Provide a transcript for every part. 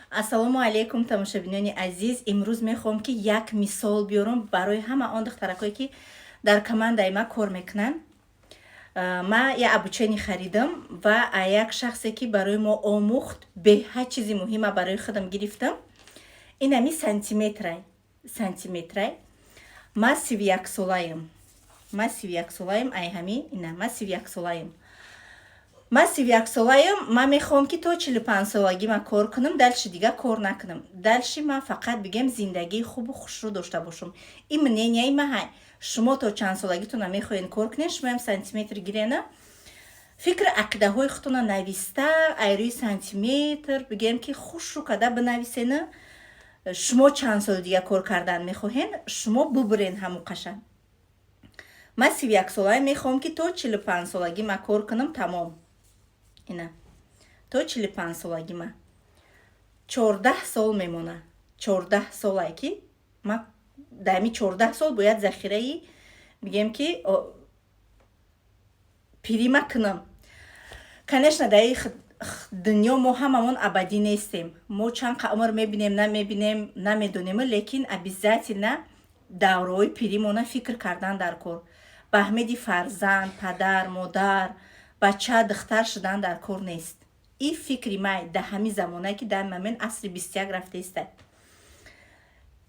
ассалому алейкум тамошобинони азиз. имрӯз мехоҳам ки як мисол биёрам барои ҳама он духтаракое ки дар командаи ма кор мекунанд. ма я обучение харидам ва як шахсе ки барои мо омӯхт беҳад чизи муҳима барои худам гирифтам. Инами сантиметрай ма 31 солаям. Ай ҳами ина ма 31 солаям. ма 31 солаям. Ма мехоҳам ки то 45 солагӣ ма кор кунам, дальше дига кор накунам. Дальше ма фақат бигем зиндагии хубу хушрӯ дошта бошам. Ин мненияи ма ҳай. Шумо то чанд солагитона мехоҳен кор кунед, шумоям сантиметр гирена. Фикр ақидаҳои худтона нависта, айрӯи сантиметр бигем ки хушрӯ када бинависена. шумо чанд соли дига кор кардан мехоҳен, шумо бубурен ҳамун қашан. ма 31 солаям мехоҳам ки то 45 солагӣ ма кор кунам тамом. Ина то 45 солагӣ ма 14 сол мемона. 14 солай ки ма дами 14 сол бояд захираи бигем ки пирима кунам. Конечно, дар дунё мо ҳамамон абадӣ нестем. Мо чанд умр мебинем, намебинем, намедонем, лекин обязательно давраҳои пиримона фикр кардан дар кор. Ба аҳмиди фарзанд, падар, модар, бача, духтар шудан дар кор нест. И фикри май да ҳамин замонае ки дар момент асри 21 рафтаистад.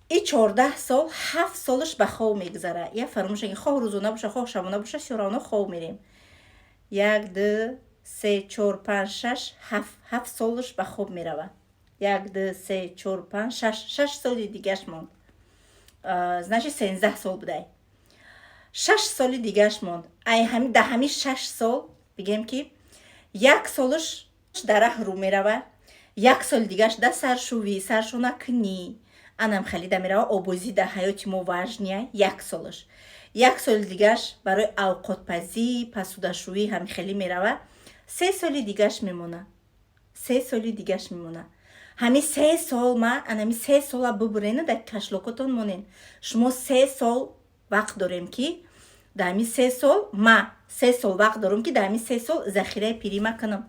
И 14 сол 7 солаш ба хоб мегузара. Я фаромӯш хоҳ рӯзона боша, хоҳ шабона боша, все равно хоб мерем. 1 2 3 4 5 6 7 солаш ба хоб мерава. 1 2 3 4 5 6 соли дигаш монд. Значит 13 сол будай. 6 соли дигаш монд. Ай ҳами да ҳами 6 сол бигем ки 1 солаш дар раҳ мерава, 1 соли дигаш да саршӯвӣ, саршона кунӣ. Анам халида мерава обозӣ да ҳаёти мо важния 1 солаш. 1 соли дигаш барои авқотпазӣ, пасудашӯвӣ ҳам хеле мерава. 3 соли дигаш мемона. 3 соли дигаш мемона. ҳами 3 сол ма анами 3 сола бубурена дар кашлокотон монен. шумо 3 сол вақт дорем ки дар ҳами 3 сол ма 3 сол вақт дорам ки дар ҳами 3 сол захираи пирима кунам.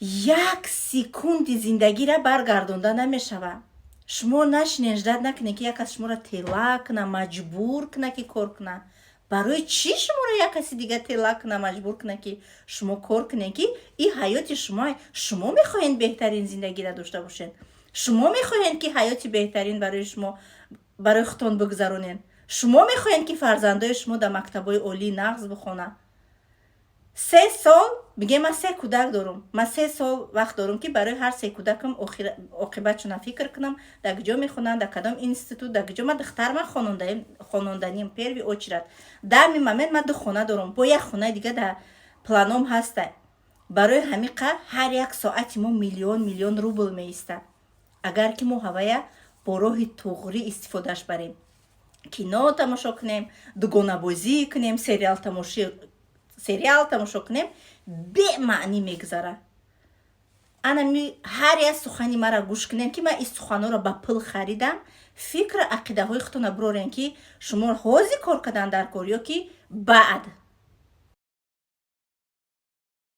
1 секунди зиндагиро баргардонда намешава. шумо нашинен ждат накунед ки як кас шуморо тела куна, маҷбур куна ки кор куна. барои чӣ шуморо як каси дига тела куна, маҷбур куна ки шумо кор кунед ки ин ҳаёти шумо. шумо мехоҳед беҳтарин зиндагиро дошта бошед. шумо мехоҳед ки ҳаёти беҳтарин барои шумо барои худтон бигузаронед. шумо мехоҳед ки фарзандои шумо дар мактабҳои олӣ нағз бихонанд. 3 сол бигем ма 3 кӯдак дорам. ма 3 сол вақт дорам ки барои ҳар 3 кӯдакам оқибатшона фикр кунам, дар куҷо мехонанд, дар кадом институт, дар куҷо ма духтарма хонанданим первый очередь. дар ҳамин момент ма 2 хона дорам. бо як хонаи дига дар планом ҳаста. барои ҳамин қадр ҳар як соати мо миллион рубл меистад. агар ки мо ҳавая бо роҳи туғрӣ истифодаш барем. кино тамошо кунем, дугонабозӣ кунем, сериал тамошо кунем, бемаънӣ мегузара. анами ҳар як сухани мара гӯш кунем ки ман ин суханҳоро ба пул харидам. фикр ақидаҳои худтона бурорем ки шумо ҳозир кор кардан дар кор ё ки баъд.